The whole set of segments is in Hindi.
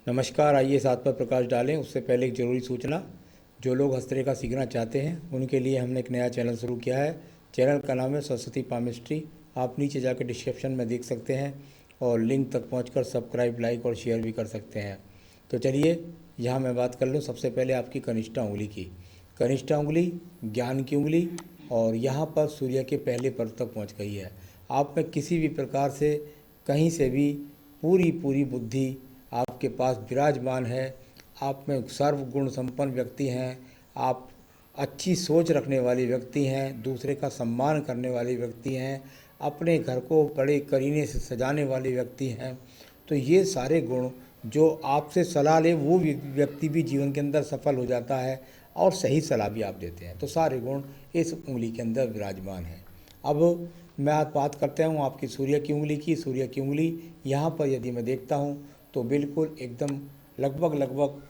नमस्कार। आइए साथ पर प्रकाश डालें उससे पहले एक ज़रूरी सूचना। जो लोग हस्तरेखा सीखना चाहते हैं उनके लिए हमने एक नया चैनल शुरू किया है। चैनल का नाम है सरस्वती पामिस्ट्री। आप नीचे जाकर डिस्क्रिप्शन में देख सकते हैं और लिंक तक पहुंचकर सब्सक्राइब, लाइक और शेयर भी कर सकते हैं। तो चलिए यहाँ मैं बात कर लूँ सबसे पहले आपकी कनिष्ठा उंगली की। कनिष्ठा उंगली ज्ञान की उंगली और यहाँ पर सूर्य के पहले पर्व तक पहुँच गई है। आप में किसी भी प्रकार से कहीं से भी पूरी पूरी बुद्धि आपके पास विराजमान है। आप में सर्वगुण संपन्न व्यक्ति हैं। आप अच्छी सोच रखने वाले व्यक्ति हैं, दूसरे का सम्मान करने वाले व्यक्ति हैं, अपने घर को बड़े करीने से सजाने वाले व्यक्ति हैं। तो ये सारे गुण जो आपसे सलाह ले वो व्यक्ति भी जीवन के अंदर सफल हो जाता है और सही सलाह भी आप देते हैं। तो सारे गुण इस उंगली के अंदर विराजमान हैं। अब मैं आज बात करते हूँ आपकी सूर्य की उंगली की। सूर्य की उंगली यहाँ पर यदि मैं देखता हूँ तो बिल्कुल एकदम लगभग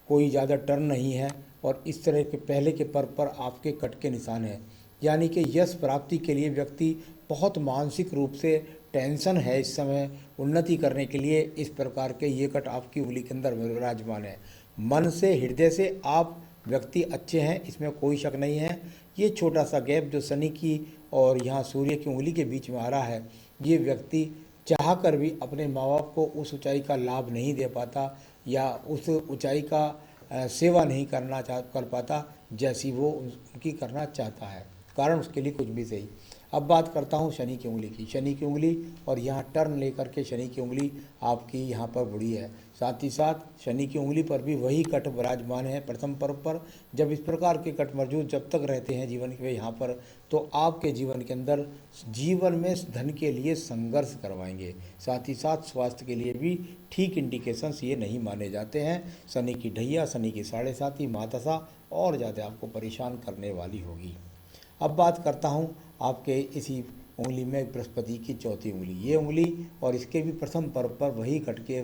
कोई ज़्यादा टर्न नहीं है और इस तरह के पहले के पर्व पर आपके कट के निशान हैं। यानी कि यश प्राप्ति के लिए व्यक्ति बहुत मानसिक रूप से टेंशन है इस समय। उन्नति करने के लिए इस प्रकार के ये कट आपकी उंगली के अंदर विराजमान है। मन से, हृदय से आप व्यक्ति अच्छे हैं, इसमें कोई शक नहीं है। ये छोटा सा गैप जो शनि की और यहाँ सूर्य की उंगली के बीच में आ रहा है, ये व्यक्ति चाह कर भी अपने माँ बाप को उस ऊंचाई का लाभ नहीं दे पाता या उस ऊंचाई का सेवा नहीं कर पाता जैसी वो उनकी करना चाहता है। कारण उसके लिए कुछ भी सही। अब बात करता हूँ शनि की उंगली की। शनि की उंगली और यहाँ टर्न लेकर के शनि की उंगली आपकी यहाँ पर बुढ़ी है। साथ ही साथ शनि की उंगली पर भी वही कट विराजमान है प्रथम पर्व पर। जब इस प्रकार के कट मौजूद जब तक रहते हैं जीवन के यहाँ पर, तो आपके जीवन के अंदर जीवन में धन के लिए संघर्ष करवाएंगे। साथ ही साथ स्वास्थ्य के लिए भी ठीक इंडिकेशंस ये नहीं माने जाते हैं। शनि की ढैया, शनि की 7.5 महादशा और ज़्यादा आपको परेशान करने वाली होगी। अब बात करता हूँ आपके इसी उंगली में बृहस्पति की चौथी उंगली। ये उंगली और इसके भी प्रथम पर्व पर वही कट के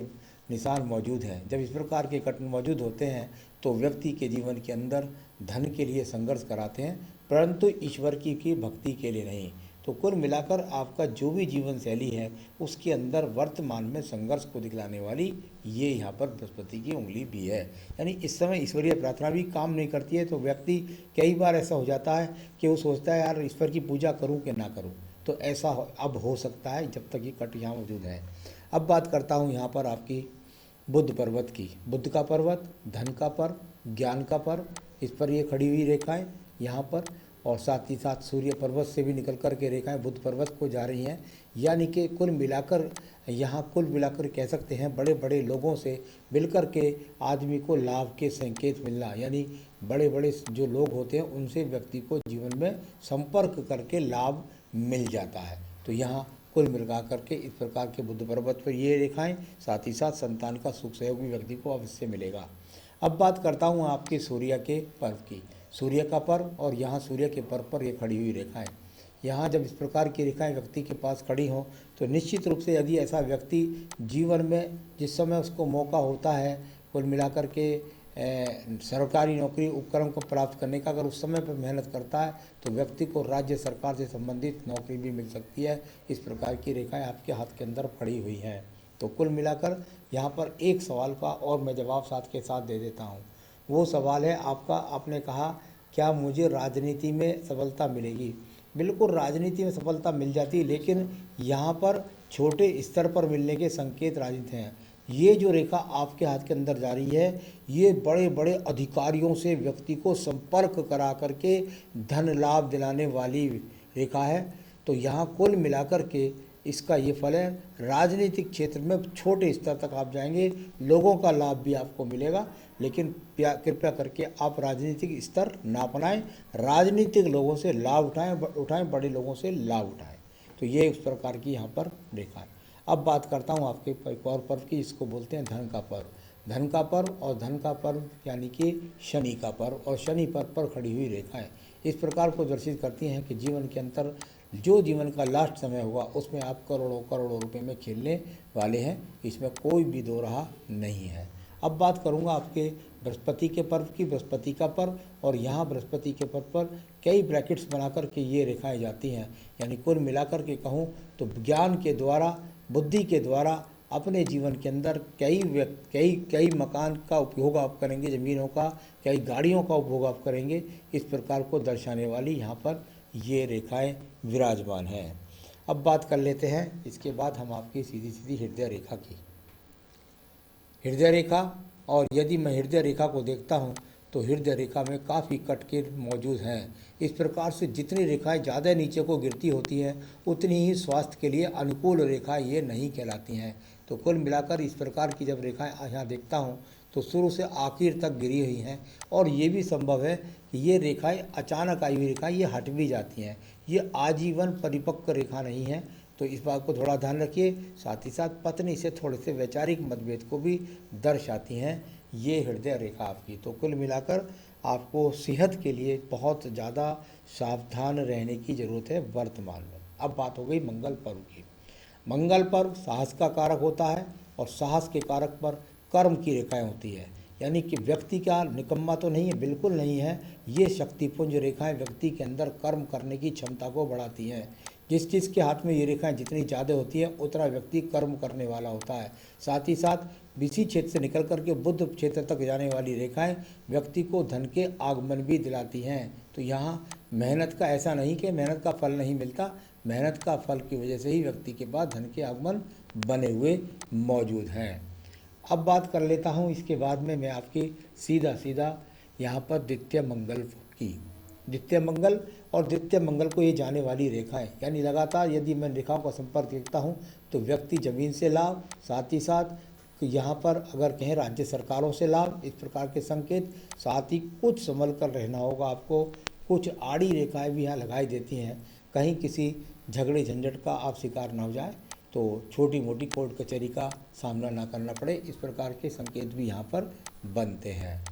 निशान मौजूद हैं। जब इस प्रकार के कट मौजूद होते हैं तो व्यक्ति के जीवन के अंदर धन के लिए संघर्ष कराते हैं, परंतु ईश्वर की भक्ति के लिए नहीं। तो कुल मिलाकर आपका जो भी जीवन शैली है उसके अंदर वर्तमान में संघर्ष को दिखलाने वाली ये यहाँ पर बृहस्पति की उंगली भी है। यानी इस समय ईश्वरीय प्रार्थना भी काम नहीं करती है। तो व्यक्ति कई बार ऐसा हो जाता है कि वो सोचता है यार ईश्वर की पूजा करूं कि ना करूं। तो ऐसा अब हो सकता है जब तक ये कट यहाँ मौजूद है। अब बात करता हूँ यहाँ पर आपकी बुध पर्वत की। बुध का पर्वत, धन का पर्व, ज्ञान का पर्व, इस पर ये खड़ी हुई रेखाएं यहाँ पर और साथ ही साथ सूर्य पर्वत से भी निकल कर के रेखाएं बुध पर्वत को जा रही हैं। यानी कि कुल मिलाकर यहाँ कह सकते हैं बड़े बड़े लोगों से मिलकर के आदमी को लाभ के संकेत मिलना। यानी बड़े बड़े जो लोग होते हैं उनसे व्यक्ति को जीवन में संपर्क करके लाभ मिल जाता है। तो यहाँ कुल मिला करके इस प्रकार के बुध पर्वत पर ये रेखाएं, साथ ही साथ संतान का सुख सहयोग भी व्यक्ति को अवश्य मिलेगा। अब बात करता हूँ आपके सूर्य के पर्व की। सूर्य का पर्व और यहाँ सूर्य के पर्व पर ये खड़ी हुई रेखाएं, यहाँ जब इस प्रकार की रेखाएं व्यक्ति के पास खड़ी हों तो निश्चित रूप से यदि ऐसा व्यक्ति जीवन में जिस समय उसको मौका होता है कुल मिलाकर के सरकारी नौकरी उपक्रम को प्राप्त करने का, अगर उस समय पर मेहनत करता है तो व्यक्ति को राज्य सरकार से संबंधित नौकरी भी मिल सकती है। इस प्रकार की रेखाएं आपके हाथ के अंदर खड़ी हुई हैं। तो कुल मिलाकर यहाँ पर एक सवाल का और मैं जवाब साथ के साथ दे देता हूँ। वो सवाल है आपका, आपने कहा क्या मुझे राजनीति में सफलता मिलेगी? बिल्कुल राजनीति में सफलता मिल जाती है, लेकिन यहाँ पर छोटे स्तर पर मिलने के संकेत राजनीति हैं। ये जो रेखा आपके हाथ के अंदर जा रही है ये बड़े बड़े अधिकारियों से व्यक्ति को संपर्क करा करके धन लाभ दिलाने वाली रेखा है। तो यहाँ कुल मिलाकर के इसका ये फल है, राजनीतिक क्षेत्र में छोटे स्तर तक आप जाएंगे, लोगों का लाभ भी आपको मिलेगा। लेकिन कृपया करके आप राजनीतिक स्तर ना अपनाएं, राजनीतिक लोगों से लाभ उठाएं, बड़े लोगों से लाभ उठाएं। तो ये उस प्रकार की यहाँ पर रेखा है। अब बात करता हूँ आपके एक और पर्व की, इसको बोलते हैं धन का पर्व। धन का पर्व और धन का पर्व यानी कि शनि का पर्व और शनि पर्व पर खड़ी हुई रेखाएं इस प्रकार को दर्शित करती हैं कि जीवन के अंतर जो जीवन का लास्ट समय होगा उसमें आप करोड़ों करोड़ों रुपए में खेलने वाले हैं, इसमें कोई भी दो राह नहीं है। अब बात करूंगा आपके बृहस्पति के पर्व की। बृहस्पति का पर्व और यहाँ बृहस्पति के पर्व पर कई ब्रैकेट्स बनाकर के ये रेखाएं जाती हैं। यानी कुल मिलाकर के कहूँ तो ज्ञान के द्वारा, बुद्धि के द्वारा अपने जीवन के अंदर कई मकान का उपभोग आप करेंगे, ज़मीनों का, कई गाड़ियों का उपभोग आप करेंगे, इस प्रकार को दर्शाने वाली यहाँ पर ये रेखाएं विराजमान हैं। अब बात कर लेते हैं इसके बाद हम आपकी सीधी सीधी हृदय रेखा की। हृदय रेखा, और यदि मैं हृदय रेखा को देखता हूँ तो हृदय रेखा में काफ़ी कटके मौजूद हैं। इस प्रकार से जितनी रेखाएं ज़्यादा नीचे को गिरती होती हैं उतनी ही स्वास्थ्य के लिए अनुकूल रेखाएं ये नहीं कहलाती हैं। तो कुल मिलाकर इस प्रकार की जब रेखाएं यहाँ देखता हूँ तो शुरू से आखिर तक गिरी हुई हैं, और ये भी संभव है कि ये रेखाएं अचानक आई हुई रेखाएं ये हट भी जाती हैं, ये आजीवन परिपक्व रेखा नहीं है। तो इस बात को थोड़ा ध्यान रखिए। साथ ही साथ पत्नी से थोड़े से वैचारिक मतभेद को भी दर्शाती हैं ये हृदय रेखा आपकी। तो कुल मिलाकर आपको सेहत के लिए बहुत ज़्यादा सावधान रहने की ज़रूरत है वर्तमान में। अब बात हो गई मंगल पर्व की। मंगल पर्व साहस का कारक होता है, और साहस के कारक पर कर्म की रेखाएं होती है, यानी कि व्यक्ति का निकम्मा तो नहीं है, बिल्कुल नहीं है। ये शक्तिपुंज रेखाएं व्यक्ति के अंदर कर्म करने की क्षमता को बढ़ाती हैं। जिस चीज़ के हाथ में ये रेखाएं जितनी ज़्यादा होती हैं उतना व्यक्ति कर्म करने वाला होता है। साथ ही साथ इसी क्षेत्र से निकल करके बुध क्षेत्र तक जाने वाली रेखाएं व्यक्ति को धन के आगमन भी दिलाती हैं। तो यहाँ मेहनत का ऐसा नहीं कि मेहनत का फल नहीं मिलता, मेहनत का फल की वजह से ही व्यक्ति के पास धन के आगमन बने हुए मौजूद हैं। अब बात कर लेता हूँ इसके बाद में मैं आपकी सीधा यहाँ पर द्वितीय मंगल की। द्वितीय मंगल और द्वितीय मंगल को ये जाने वाली रेखाएं, यानी लगातार यदि मैं रेखाओं का संपर्क देखता हूँ तो व्यक्ति जमीन से लाभ, साथ ही साथ यहाँ पर अगर कहें राज्य सरकारों से लाभ, इस प्रकार के संकेत। साथ ही कुछ संभल कर रहना होगा आपको। कुछ आड़ी रेखाएं भी यहाँ लगाई देती हैं, कहीं किसी झगड़े झंझट का आप शिकार ना हो जाए, तो छोटी मोटी कोर्ट कचहरी का सामना ना करना पड़े, इस प्रकार के संकेत भी यहाँ पर बनते हैं।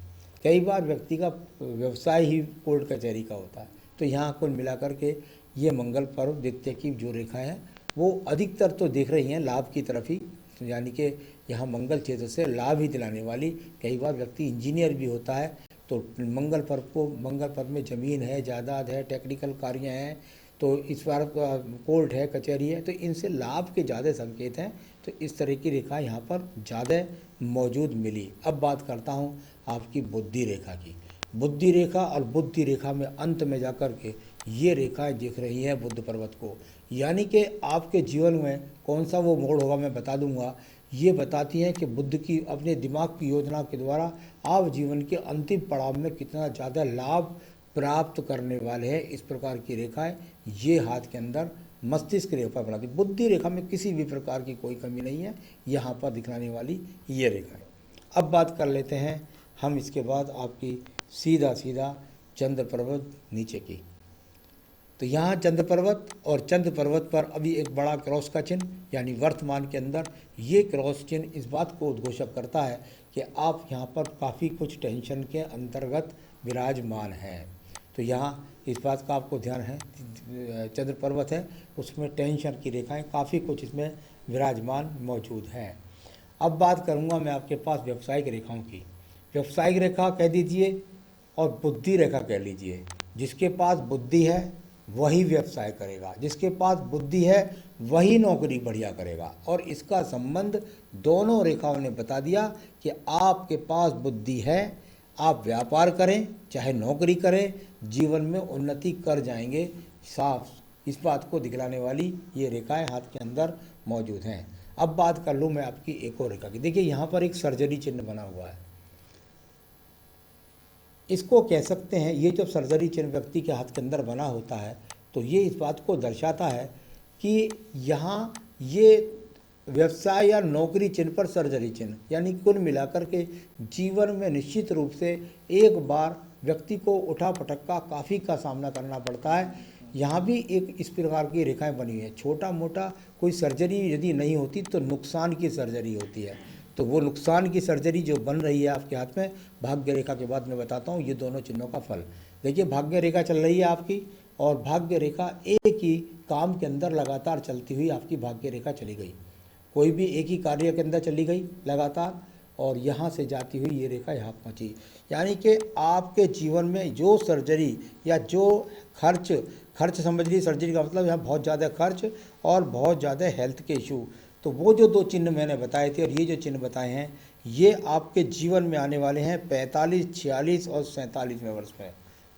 कई बार व्यक्ति का व्यवसाय ही कोर्ट कचहरी का होता है। तो यहाँ कुल मिलाकर के ये मंगल पर्व द्वितीय की जो रेखा है वो अधिकतर तो देख रही हैं लाभ की तरफ ही, तो यानी कि यहाँ मंगल क्षेत्र से लाभ ही दिलाने वाली। कई बार व्यक्ति इंजीनियर भी होता है, तो मंगल पर्व में ज़मीन है, जायदाद है, टेक्निकल कार्य हैं, तो इस बार कोर्ट है, कचहरी है, तो इनसे लाभ के ज़्यादा संकेत हैं। तो इस तरह की रेखा यहाँ पर ज़्यादा मौजूद मिली। अब बात करता हूँ आपकी बुद्धि रेखा की। बुद्धि रेखा और बुद्धि रेखा में अंत में जाकर के ये रेखाएं दिख रही हैं बुद्ध पर्वत को, यानी कि आपके जीवन में कौन सा वो मोड़ होगा मैं बता दूंगा। ये बताती हैं कि बुद्ध की अपने दिमाग की योजना के द्वारा आप जीवन के अंतिम पड़ाव में कितना ज़्यादा लाभ प्राप्त करने वाले हैं। इस प्रकार की रेखाएं ये हाथ के अंदर मस्तिष्क रेखा बनाती। बुद्धि रेखा में किसी भी प्रकार की कोई कमी नहीं है, यहाँ पर दिखलाने वाली ये रेखाएं। अब बात कर लेते हैं हम इसके बाद आपकी सीधा चंद्र पर्वत नीचे की। तो यहाँ चंद्र पर्वत और चंद्र पर्वत पर अभी एक बड़ा क्रॉस का चिन्ह, यानी वर्तमान के अंदर ये क्रॉस चिन्ह इस बात को उद्घोषक करता है कि आप यहाँ पर काफ़ी कुछ टेंशन के अंतर्गत विराजमान हैं। तो यहाँ इस बात का आपको ध्यान है, चंद्र पर्वत है उसमें टेंशन की रेखाएं काफ़ी कुछ इसमें विराजमान मौजूद हैं। अब बात करूँगा मैं आपके पास व्यावसायिक रेखाओं की। व्यावसायिक रेखा कह दीजिए और बुद्धि रेखा कह लीजिए। जिसके पास बुद्धि है वही व्यवसाय करेगा, जिसके पास बुद्धि है वही नौकरी बढ़िया करेगा। और इसका संबंध दोनों रेखाओं ने बता दिया कि आपके पास बुद्धि है, आप व्यापार करें चाहे नौकरी करें, जीवन में उन्नति कर जाएंगे। साफ इस बात को दिखलाने वाली ये रेखाएं हाथ के अंदर मौजूद हैं। अब बात कर लूँ मैं आपकी एक और रेखा की। देखिए यहाँ पर एक सर्जरी चिन्ह बना हुआ है, इसको कह सकते हैं, ये जब सर्जरी चिन्ह व्यक्ति के हाथ के अंदर बना होता है तो ये इस बात को दर्शाता है कि यहाँ ये व्यवसाय या नौकरी चिन्ह पर सर्जरी चिन्ह, यानी कुल मिलाकर के जीवन में निश्चित रूप से एक बार व्यक्ति को उठा पटक का काफ़ी का सामना करना पड़ता है। यहाँ भी एक इस प्रकार की रेखाएं बनी हुई है। छोटा मोटा कोई सर्जरी यदि नहीं होती तो नुकसान की सर्जरी होती है। तो वो नुकसान की सर्जरी जो बन रही है आपके हाथ में, भाग्य रेखा के बाद मैं बताता हूँ ये दोनों चिन्हों का फल। देखिए भाग्य रेखा चल रही है आपकी, और भाग्य रेखा एक ही काम के अंदर लगातार चलती हुई आपकी भाग्य रेखा चली गई। कोई भी एक ही कार्य के अंदर चली गई लगातार, और यहाँ से जाती हुई ये रेखा यहाँ पहुँची। यानी कि आपके जीवन में जो सर्जरी या जो खर्च समझ लीजिए, सर्जरी का मतलब यहाँ बहुत ज़्यादा खर्च और बहुत ज़्यादा हेल्थ के इशू, तो वो जो 2 चिन्ह मैंने बताए थे और ये जो चिन्ह बताए हैं, ये आपके जीवन में आने वाले हैं 45, 46 और 47वें वर्ष में।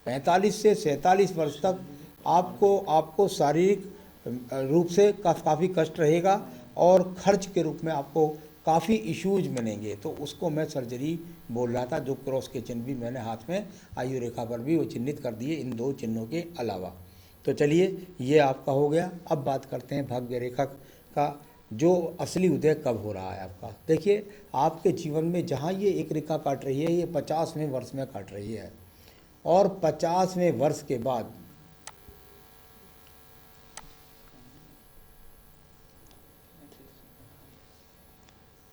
45 से 47 वर्ष तक आपको शारीरिक रूप से काफ़ी कष्ट रहेगा और खर्च के रूप में आपको काफ़ी इश्यूज मिलेंगे। तो उसको मैं सर्जरी बोल रहा था। जो क्रॉस के चिन्ह भी मैंने हाथ में आयु रेखा पर भी वो चिन्हित कर दिए इन 2 चिन्हों के अलावा। तो चलिए, ये आपका हो गया। अब बात करते हैं भाग्य रेखा का, जो असली उदय कब हो रहा है आपका। देखिए, आपके जीवन में जहाँ ये एक रेखा काट रही है, ये 50वें वर्ष में काट रही है और 50वें वर्ष के बाद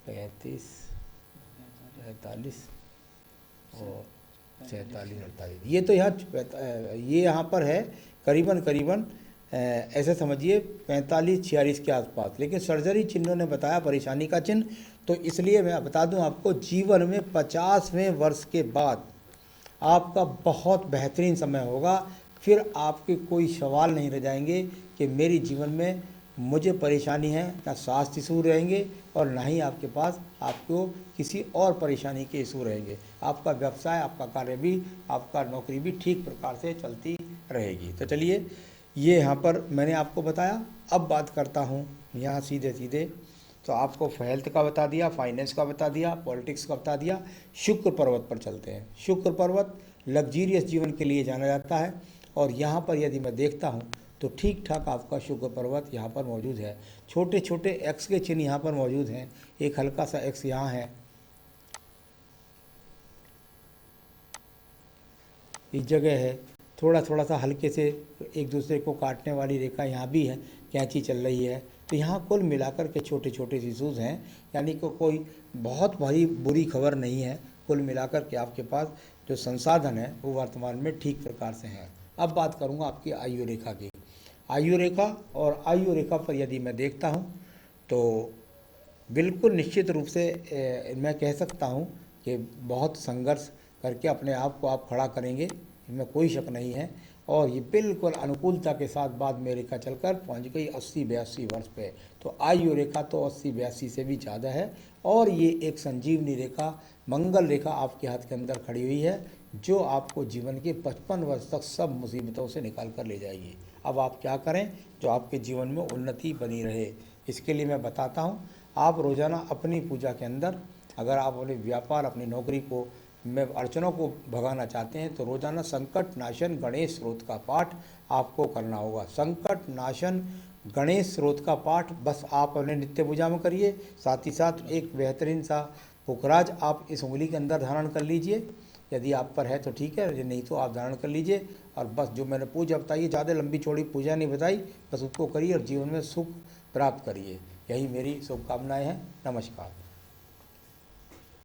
35, 45 और 47, 48, ये तो ये यहाँ पर है करीबन ऐसे समझिए 45, 46 के आसपास। लेकिन सर्जरी चिन्हों ने बताया परेशानी का चिन्ह, तो इसलिए मैं बता दूं आपको, जीवन में 50वें वर्ष के बाद आपका बहुत बेहतरीन समय होगा। फिर आपके कोई सवाल नहीं रह जाएंगे कि मेरी जीवन में मुझे परेशानी है, ना स्वास्थ्य इशू रहेंगे और ना ही आपके पास आपको किसी और परेशानी के इशू रहेंगे। आपका व्यवसाय, आपका कार्य भी, आपका नौकरी भी ठीक प्रकार से चलती रहेगी। तो चलिए, ये यहाँ पर मैंने आपको बताया। अब बात करता हूँ यहाँ सीधे तो आपको हेल्थ का बता दिया, फाइनेंस का बता दिया, पॉलिटिक्स का बता दिया। शुक्र पर्वत पर चलते हैं। शुक्र पर्वत लग्जीरियस जीवन के लिए जाना जाता है और यहाँ पर यदि मैं देखता हूँ तो ठीक ठाक आपका शुक्र पर्वत यहाँ पर मौजूद है। छोटे छोटे एक्स के चिन्ह यहाँ पर मौजूद हैं। एक हल्का सा एक्स यहाँ है, इस जगह है। थोड़ा सा हल्के से एक दूसरे को काटने वाली रेखा यहाँ भी है, कैंची चल रही है। तो यहाँ कुल मिलाकर के छोटे छोटे इशूज़ हैं, यानी कि कोई बहुत भारी बुरी खबर नहीं है। कुल मिलाकर के आपके पास जो संसाधन है वो वर्तमान में ठीक प्रकार से हैं। अब बात करूँगा आपकी आयु रेखा की। आयु रेखा और आयु रेखा पर यदि मैं देखता हूँ तो बिल्कुल निश्चित रूप से मैं कह सकता हूँ कि बहुत संघर्ष करके अपने आप को आप खड़ा करेंगे, इसमें कोई शक नहीं है। और ये बिल्कुल अनुकूलता के साथ बाद में रेखा चलकर पहुंच गई 80-82 वर्ष पे। तो आयु रेखा तो 80-82 से भी ज़्यादा है और ये एक संजीवनी रेखा, मंगल रेखा आपके हाथ के अंदर खड़ी हुई है, जो आपको जीवन के 55 वर्ष तक सब मुसीबतों से निकाल कर ले जाएगी। अब आप क्या करें जो आपके जीवन में उन्नति बनी रहे, इसके लिए मैं बताता हूँ। आप रोज़ाना अपनी पूजा के अंदर, अगर आप अपने व्यापार, अपनी नौकरी को में अड़चनों को भगाना चाहते हैं तो रोज़ाना संकट नाशन गणेश स्रोत का पाठ आपको करना होगा। संकट नाशन गणेश स्रोत का पाठ बस आप अपने नित्य पूजा में करिए। साथ ही साथ एक बेहतरीन सा पुखराज आप इस उंगली के अंदर धारण कर लीजिए। यदि आप पर है तो ठीक है, यदि नहीं तो आप धारण कर लीजिए। और बस जो मैंने पूजा बताई, ज़्यादा लंबी चौड़ी पूजा नहीं बताई, बस उसको करिए और जीवन में सुख प्राप्त करिए। यही मेरी शुभकामनाएँ हैं। नमस्कार।